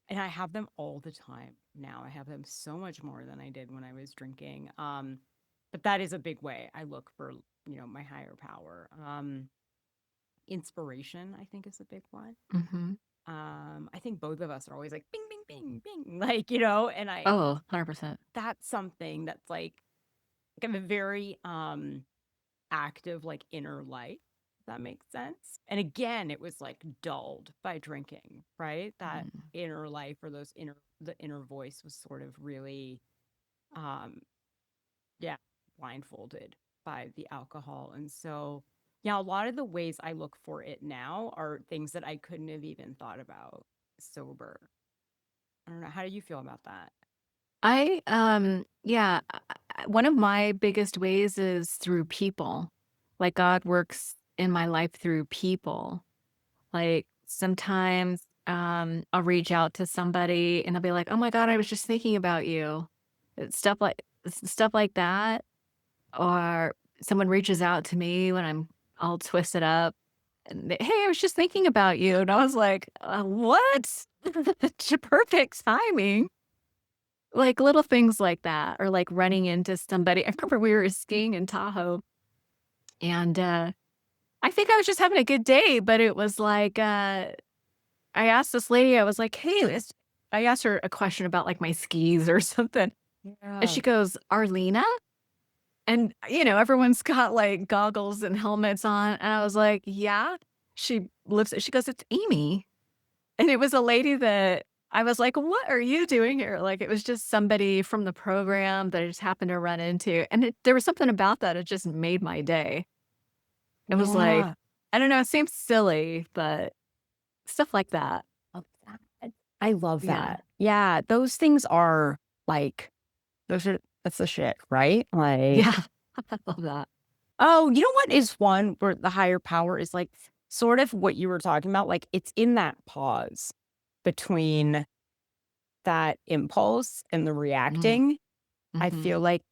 and I have them all the time now. I have them so much more than I did when I was drinking. But that is a big way I look for, my higher power. Inspiration, I think, is a big one. Hmm. I think both of us are always like bing, bing, bing, bing, like, and Oh, 100%. that's something that's like I'm a very active like inner life, if that makes sense. And again, it was like dulled by drinking, right? That Mm. inner life, or the inner voice was sort of really um yeah, blindfolded by the alcohol. And so yeah, a lot of the ways I look for it now are things that I couldn't have even thought about sober. I don't know. How do you feel about that? Yeah, one of my biggest ways is through people. Like God works in my life through people. Like sometimes I'll reach out to somebody and they'll be like, "Oh my God, I was just thinking about you." Stuff like that. Or someone reaches out to me when I'm all twisted up and "Hey, I was just thinking about you." And I was like, "What?" Perfect timing. Like, little things like that, or, like, running into somebody. I remember we were skiing in Tahoe, and, I think I was just having a good day, but it was like, I asked this lady, I was like, "Hey, I asked her a question about, like, my skis or something, and Yeah. she goes, "Arlina?" And, everyone's got, like, goggles and helmets on, and I was like, "Yeah?" She goes, "It's Amy." And it was a lady that I was like, "What are you doing here?" Like, it was just somebody from the program that I just happened to run into, and there was something about that, it just made my day. It was like, Yeah. I don't know, it seems silly, but stuff like that. Love that. I love Yeah. that. Yeah. Those things are like, that's the shit, right? Like, Yeah. I love that. oh, you know what is one where the higher power is like sort of what you were talking about? Like it's in that pause between that impulse and the Mm, reacting. I mhm. feel like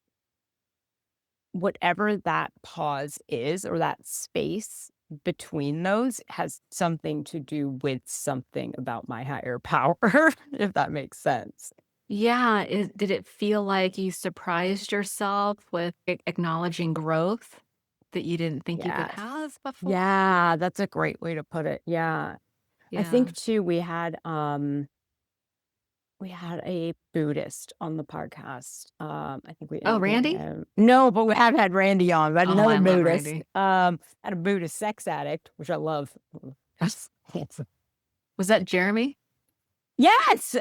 whatever that pause is, or that space between those, has something to do with something about my higher power, if that makes sense. Yeah, did it feel like you surprised yourself with acknowledging growth that you didn't think you could Yes. have before? Yeah, that's a great way to put it. Yeah. I Yeah. think too we had a Buddhist on the podcast. I think we Oh, interviewed Randy? him. No, but we have had Randy on. We had Oh, another I love Buddhist. Randy. Had a Buddhist sex addict, which I love. Yes. Was that Jeremy? Yes.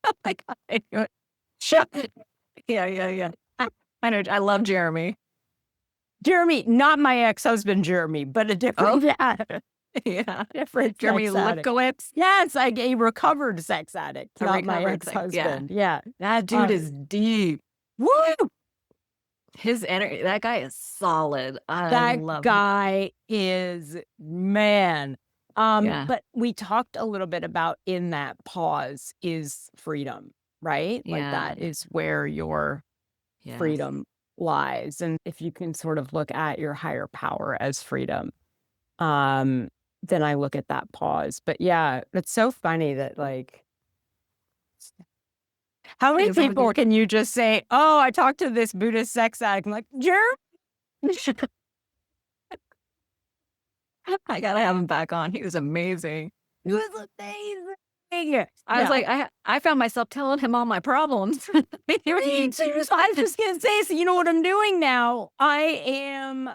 Oh my god, I knew it. Shut Yeah, yeah, yeah. I know, I love Jeremy. Jeremy, not my ex-husband Jeremy, but a Oh, different, yeah, yeah. different Jeremy sex addict. Lipkowitz, Yes, like a recovered sex addict, a not my recovered thing. Yeah. ex-husband. Yeah. That dude Uh, is deep. woo! His energy, that guy is solid. I That love him. guy is, man. Yeah. But we talked a little bit about in that pause is freedom, right? Like Yeah. that is where your Yes. freedom lies. And if you can sort of look at your higher power as freedom, um, then I look at that pause. But yeah, it's so funny that like how many It's all people good. can you just say, "Oh, I talked to this Buddhist sex addict." I'm like, "Jerk." I gotta have him back on. He was amazing. It was amazing. I was Yeah. like, I found myself telling him all my problems. Me too. I was just gonna say, so you know what I'm doing now? I am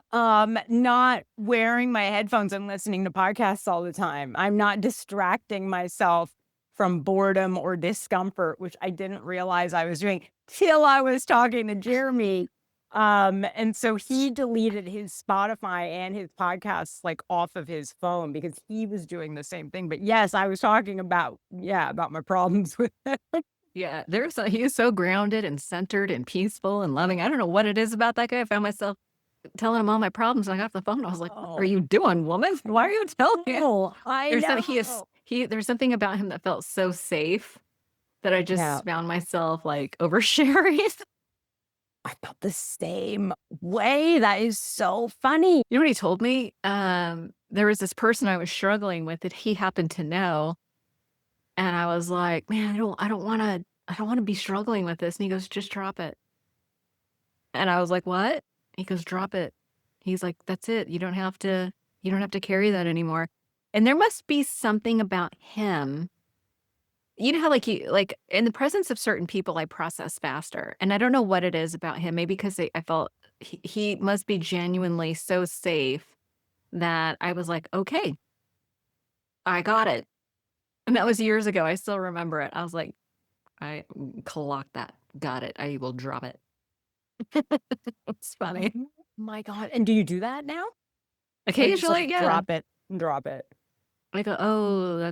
not wearing my headphones and listening to podcasts all the time. I'm not distracting myself from boredom or discomfort, which I didn't realize I was doing till I was talking to Jeremy. And so he deleted his Spotify and his podcasts like off of his phone because he was doing the same thing. But yes, I was talking about my problems with it. Yeah, he is so grounded and centered and peaceful and loving. I don't know what it is about that guy. I found myself telling him all my problems. And I got off the phone. I was like, "What are you doing, woman? Why are you telling me?" Oh, I know. There's something about him that felt so safe that I Yeah, just found myself like oversharing. I felt the same way. That is so funny. You know what he told me? There was this person I was struggling with that he happened to know. And I was like, "Man, I don't wanna be struggling with this." And he goes, "Just drop it." And I was like, "What?" He goes, "Drop it." He's like, "That's it. You don't have to carry that anymore." And there must be something about him. You know how like in the presence of certain people, I process faster. And I don't know what it is about him. Maybe because I felt he must be genuinely so safe that I was like, "Okay, I got it." And that was years ago. I still remember it. I was like, I clocked that. Got it. I will drop it. It's funny. Oh my God. And do you do that now? Like just Occasionally, like yeah. drop it. I go, oh,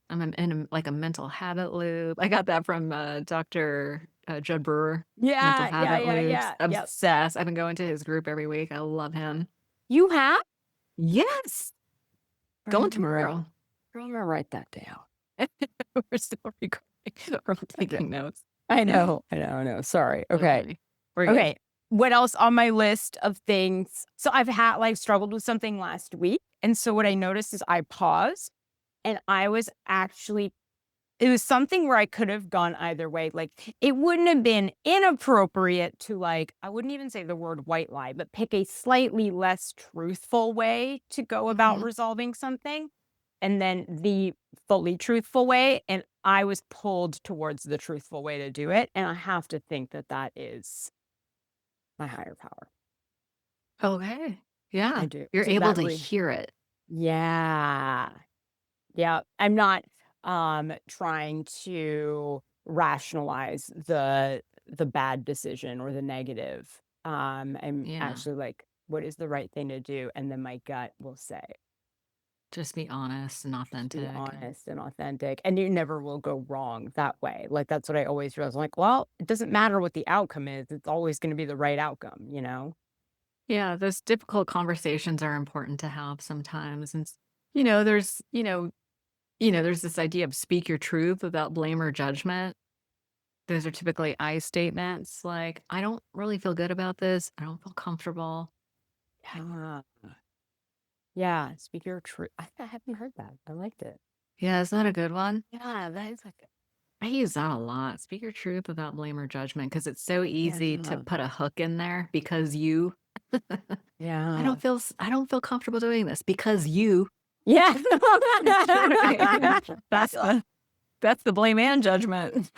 in like a mental habit loop. I got that from Dr. Judd Brewer, mental habit loops. Yep. Obsessed. I've been going to his group every week. I love him. You have? Yes. Going tomorrow. I'm gonna write that down. We're still recording. We're taking notes. I know. Sorry. Okay. Okay. We're good. Okay. What else on my list of things? So I've struggled with something last week. And so what I noticed is I paused and it was something where I could have gone either way. Like it wouldn't have been inappropriate to I wouldn't even say the word white lie, but pick a slightly less truthful way to go about resolving something. And then the fully truthful way. And I was pulled towards the truthful way to do it. And I have to think that that is my higher power. Okay. Yeah. I do. You're So able that to hear it. yeah. Yeah. I'm not trying to rationalize the bad decision or the negative. I'm Yeah. actually like, what is the right thing to do? And then my gut will say, Just be honest and authentic. be honest and authentic. And you never will go wrong that way. Like, that's what I always realize. I'm like, well, it doesn't matter what the outcome is. It's always going to be the right outcome, you know? Yeah, those difficult conversations are important to have sometimes. And there's this idea of speak your truth without blame or judgment. Those are typically I statements like, I don't really feel good about this. I don't feel comfortable. Yeah. Yeah. Speak your truth. I haven't heard that. I liked it. Yeah, is that a good one? Yeah. That is I use that a lot. Speak your truth without blame or judgment because it's so easy to put a hook in there because you. yeah. I don't feel comfortable doing this because you. Yeah. That's the blame and judgment.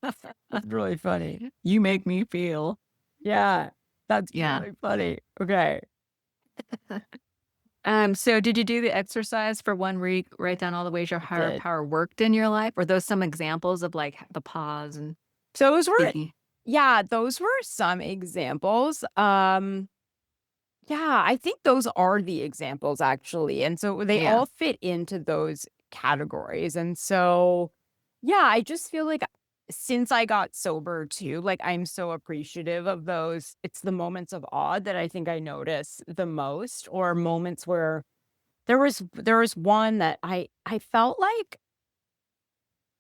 That's really funny. You make me feel. Yeah. That's really funny. Okay. So did you do the exercise for 1 week? Write down all the ways your higher power worked in your life? Or those some examples of like the pause and those were speaking? those were some examples. Yeah, I think those are the examples actually. And so they all fit into those categories. And so, yeah, I just feel like since I got sober too, like I'm so appreciative of those. It's the moments of awe that I think I notice the most, or moments where there was one that I felt like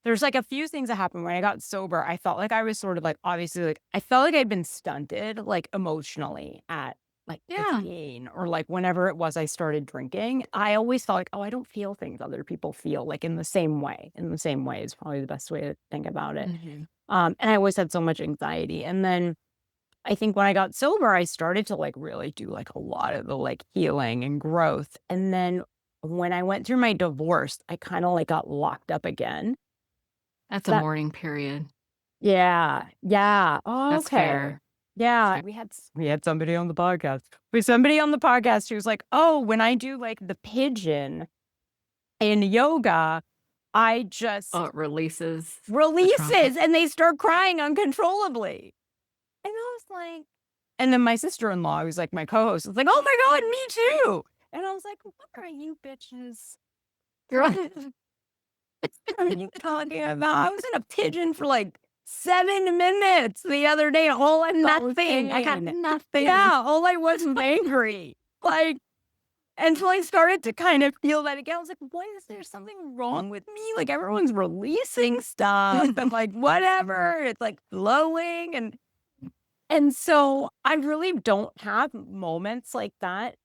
there's like a few things that happened when I got sober. I felt like I was sort of like, obviously, like I felt like I'd been stunted, like emotionally at like Yeah. 15 or like whenever it was I started drinking. I always felt like, oh, I don't feel things other people feel, like in the same way. In the same way is probably the best way to think about it. Mhm. And I always had so much anxiety. And then I think when I got sober, I started to like really do like a lot of the like healing and growth. And then when I went through my divorce, I kind of like got locked up again. That's a That mourning period. Yeah, yeah. Oh, That's okay. fair. Yeah, we had somebody on the podcast. We had somebody on the podcast who was like, "Oh, when I do like the pigeon in yoga, I Oh, just it releases the trauma. releases and they start crying uncontrollably." And I was like, and then my sister-in-law, who's like my co-host, was like, "Oh my God, me too." And I was like, "What are you bitches You're right. talking What are you talking about? I was in a pigeon for like 7 minutes the other day. All I thought was Nothing. I got pain. nothing. Yeah, all I was angry. Like, until I started to kind of feel that again. I was like, "What is there something wrong with me? Like everyone's releasing stuff and like whatever. It's like flowing and so I really don't have moments like that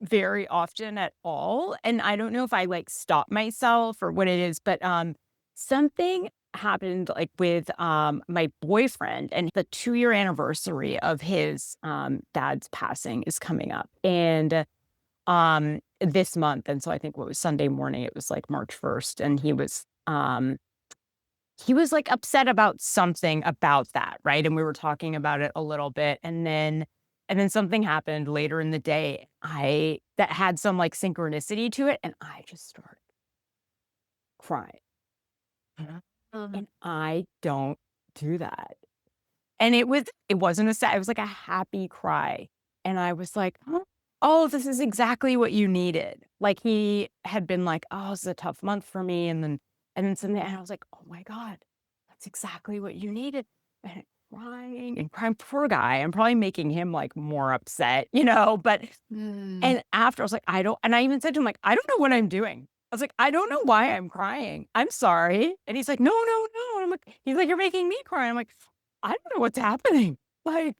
very often at all, and I don't know if I, like, stop myself or what it is, but, something happened, like, with, my boyfriend, and the 2-year anniversary of his, dad's passing is coming up, and, this month, and so I think what was Sunday morning, it was, like, March 1st, and he was, like, upset about something about that, right? And we were talking about it a little bit, and then something happened later in the day, I that had some, like, synchronicity to it, and I just started crying, Um, and I don't do that. And it wasn't a sad it was like a happy cry, and I was like, "Huh? Oh, this is exactly what you needed." Like, he had been like, "Oh, it's a tough month for me," and then something and I was like, "Oh my god, that's exactly what you needed." And crying and crying. Poor guy, I'm probably making him, like, more upset, but mm, and after I was like, "I don't," and I even said to him, like, "I don't know what I'm doing." I was like, "I don't know why I'm crying. I'm sorry." And he's like, "No, no, no." And he's like, "You're making me cry." I'm like, "I don't know what's happening." Like,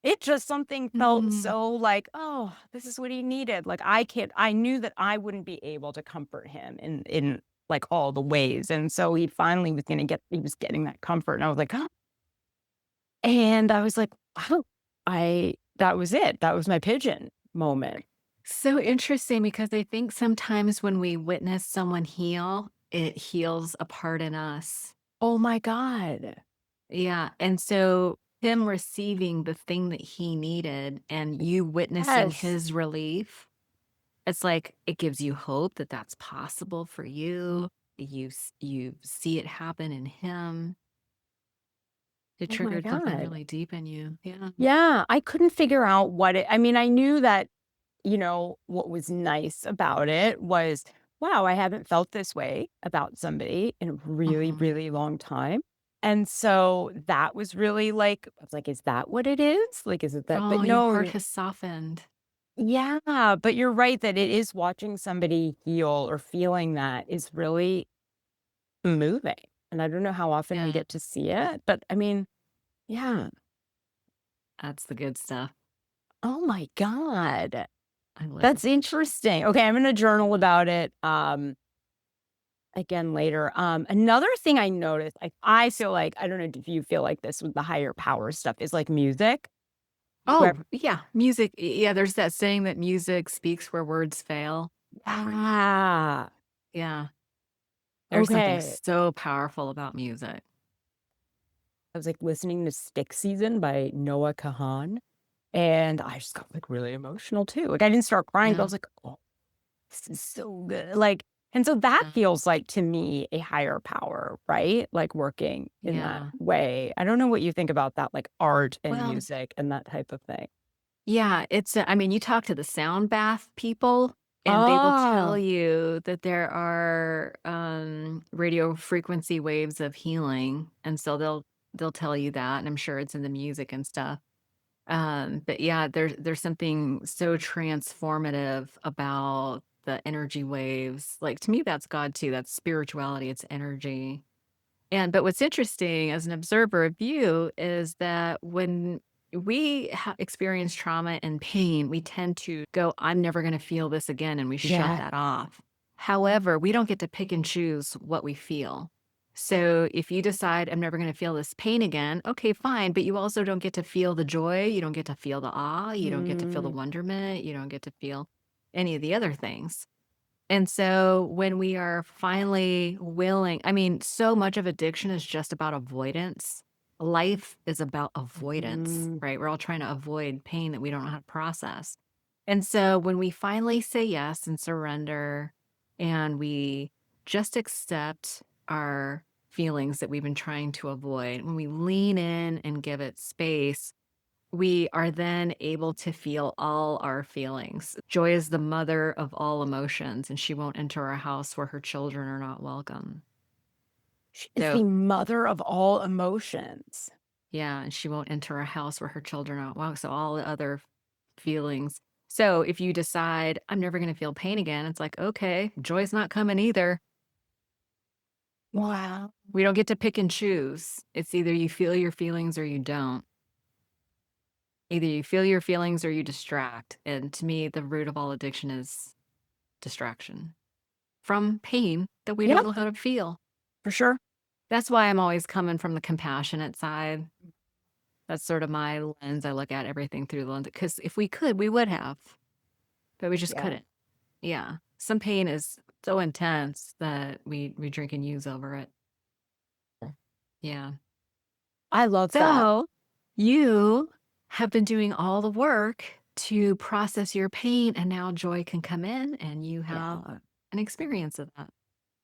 it just something felt mm, so like, "Oh, this is what he needed." Like, I knew that I wouldn't be able to comfort him in, like, all the ways, and so he finally he was getting that comfort, and I was like, "Huh?" And I was like, "Oh." That was it. That was my pigeon moment. So interesting because I think sometimes when we witness someone heal, it heals a part in us. Oh my god. Yeah. And so him receiving the thing that he needed and you witnessing Yes. his relief, it's like it gives you hope that that's possible for you. You see it happen in him. It Oh my triggered something god. really deep in you. Yeah. Yeah, I couldn't figure out I mean, I knew that, what was nice about it was, wow, I haven't felt this way about somebody in a really, Uh-huh. really long time. And so that was really like, I was like, is that what it is? Like, is it that? But Oh, your no, heart has softened. yeah, but you're right that it is watching somebody heal or feeling that is really moving. And I don't know how often we Yeah. get to see it, but I mean, yeah. That's the good stuff. Oh my God. I love That's interesting. Okay, I'm gonna journal about it, again later. Another thing I noticed, I feel like, I don't know if you feel like this with the higher power stuff, is like music, where Oh, yeah, music yeah, there's that saying that music speaks where words fail. ah, Yeah, there's something okay. so powerful about music. I was, like, listening to Stick Season by Noah Kahan, and I just got, like, really emotional too. Like, I didn't start crying, but I Yeah, was like, "Oh, this is so good." Like, and so that yeah, feels like to me a higher power, right? Like working in that yeah. way. I don't know what you think about that, like art and Well, music and that type of thing. yeah, it's I mean, you talk to the sound bath people, And they will Oh. tell you that there are radio frequency waves of healing. And so they'll tell you that. And I'm sure it's in the music and stuff. But yeah, there's something so transformative about the energy waves. Like to me, that's God too. That's spirituality. It's energy. But what's interesting as an observer of you is that when we experience trauma and pain, we tend to go, I'm never going to feel this again. And we shut that off. However, we don't get to pick and choose what we feel. So if you decide I'm never going to feel this pain again, okay, fine. But you also don't get to feel the joy. You don't get to feel the awe. You don't get to feel the wonderment. You don't get to feel any of the other things. And so when we are finally willing, I mean, so much of addiction is just about avoidance. Life is about avoidance, right? We're all trying to avoid pain that we don't know how to process. And so when we finally say yes and surrender and we just accept our feelings that we've been trying to avoid, when we lean in and give it space, we are then able to feel all our feelings. Joy is the mother of all emotions, and she won't enter a house where her children are not welcome. She is the mother of all emotions. Yeah, and she won't enter a house where her children are not welcome. So all the other feelings. So if you decide, I'm never going to feel pain again, it's like, okay, joy's not coming either. Wow. We don't get to pick and choose. It's either you feel your feelings or you don't. Either you feel your feelings or you distract. And to me, the root of all addiction is distraction from pain that we don't know how to feel. For sure. That's why I'm always coming from the compassionate side. That's sort of my lens. I look at everything through the lens. Because if we could, we would have. But we just couldn't. Yeah. Some pain is so intense that we drink and use over it. Yeah. I love that. So you have been doing all the work to process your pain, and now joy can come in and you have an experience of that.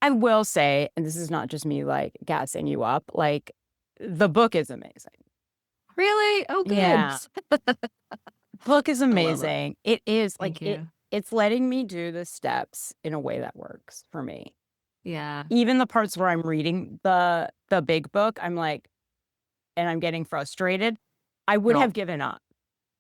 I will say, and this is not just me like gassing you up, like the book is amazing. Really? Oh, good. Yeah. Book is amazing. It is like Thank you. it's letting me do the steps in a way that works for me. Yeah. Even the parts where I'm reading the big book, I'm like, and I'm getting frustrated. I would have given up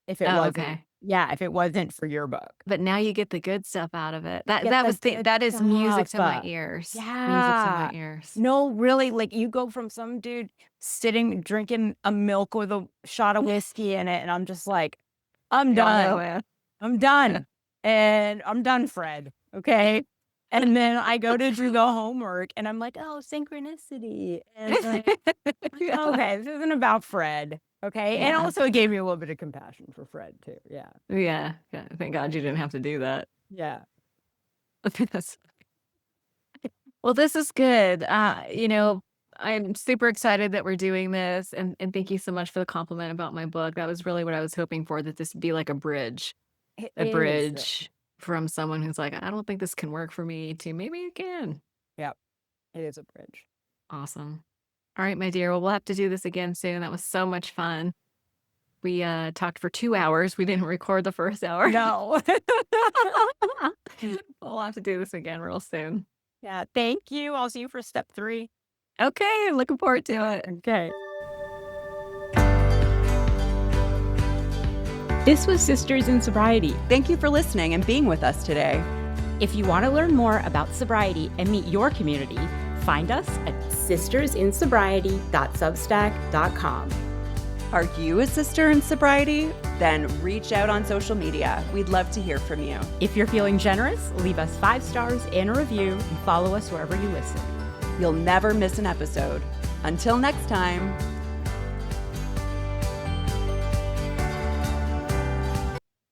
if it wasn't. Okay. Yeah, if it wasn't for your book. But now you get the good stuff out of it. Get That is music to stuff. my ears. Music to Yeah. my ears. No, really, like you go from some dude sitting drinking a milk with a shot of whiskey in it, and I'm just like, I'm done. I'm done. And I'm done, Fred. Okay. And then I go to do the homework and I'm like, oh, synchronicity. And like, okay, this isn't about Fred. Okay. And also it gave me a little bit of compassion for Fred too. Yeah. Yeah. Thank God you didn't have to do that. Yeah. Well, this is good. I'm super excited that we're doing this. And thank you so much for the compliment about my book. That was really what I was hoping for, that this would be like a bridge. A bridge from someone who's like, I don't think this can work for me, to maybe it can. Yep. It is a bridge. Awesome. All right, my dear. Well, we'll have to do this again soon. That was so much fun. We talked for 2 hours. We didn't record the first hour. No. We'll have to do this again real soon. Yeah. Thank you. I'll see you for step 3. Okay. Looking forward to it. Okay. This was Sisters in Sobriety. Thank you for listening and being with us today. If you want to learn more about sobriety and meet your community, find us at sistersinsobriety.substack.com. Are you a sister in sobriety? Then reach out on social media. We'd love to hear from you. If you're feeling generous, leave us 5 stars and a review and follow us wherever you listen. You'll never miss an episode. Until next time.